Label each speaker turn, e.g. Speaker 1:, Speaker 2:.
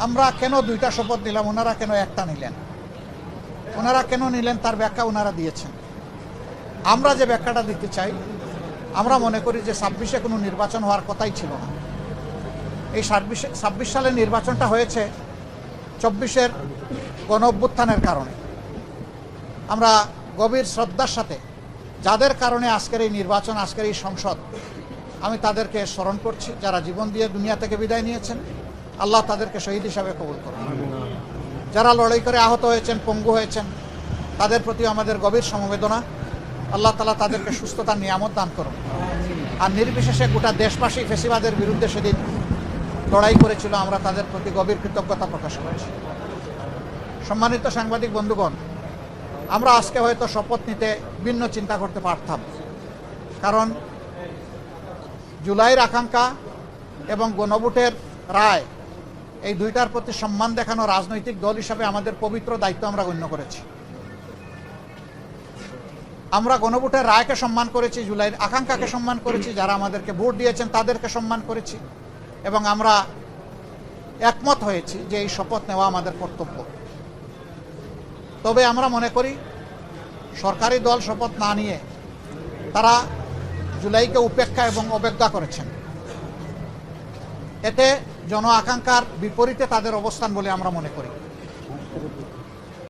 Speaker 1: আমরা কেন দুইটা শপথ নিলাম, ওনারা কেন একটা নিলেন, ওনারা কেন নিলেন তার ব্যাখ্যা ওনারা দিয়েছেন। আমরা যে ব্যাখ্যাটা দিতে চাই, আমরা মনে করি যে 26-এ কোনো নির্বাচন হওয়ার কথাই ছিল না। এই 26 সালের নির্বাচনটা হয়েছে 24-এর গণ অভ্যুত্থানের কারণে। আমরা গভীর শ্রদ্ধার সাথে যাদের কারণে আজকের এই নির্বাচন, আজকের এই সংসদ, আমি তাদেরকে স্মরণ করছি, যারা জীবন দিয়ে দুনিয়া থেকে বিদায় নিয়েছেন। আল্লাহ তাদেরকে শহীদ হিসাবে কবুল করুন। যারা লড়াই করে আহত হয়েছেন, পঙ্গু হয়েছেন, তাদের প্রতি আমাদের গভীর সমবেদনা। আল্লাহ তাআলা তাদেরকে সুস্থতার নিয়ামত দান করুন। আর নির্বিশেষে গোটা দেশবাসী ফেসিবাদের বিরুদ্ধে সেদিন লড়াই করেছিল, আমরা তাদের প্রতি গভীর কৃতজ্ঞতা প্রকাশ করছি। সম্মানিত সাংবাদিক বন্ধুগণ, আমরা আজকে হয়তো শপথ নিতে ভিন্ন চিন্তা করতে পারতাম, কারণ জুলাইয়ের আকাঙ্ক্ষা এবং গণভোটের রায়, এই দুইটার প্রতি সম্মান দেখানো রাজনৈতিক দল হিসাবে আমাদের পবিত্র দায়িত্ব আমরা গণ্য করেছি। আমরা গণভোটের রায়কে সম্মান করেছি, জুলাইয়ের আকাঙ্ক্ষাকে সম্মান করেছি, যারা আমাদেরকে ভোট দিয়েছেন তাদেরকে সম্মান করেছি, এবং আমরা একমত হয়েছি যে এই শপথ নেওয়া আমাদের কর্তব্য। তবে আমরা মনে করি সরকারি দল শপথ না নিয়ে তারা জুলাইকে উপেক্ষা এবং অবজ্ঞা করেছেন। এতে জন আকাঙ্ক্ষার বিপরীতে তাদের অবস্থান বলে আমরা মনে করি।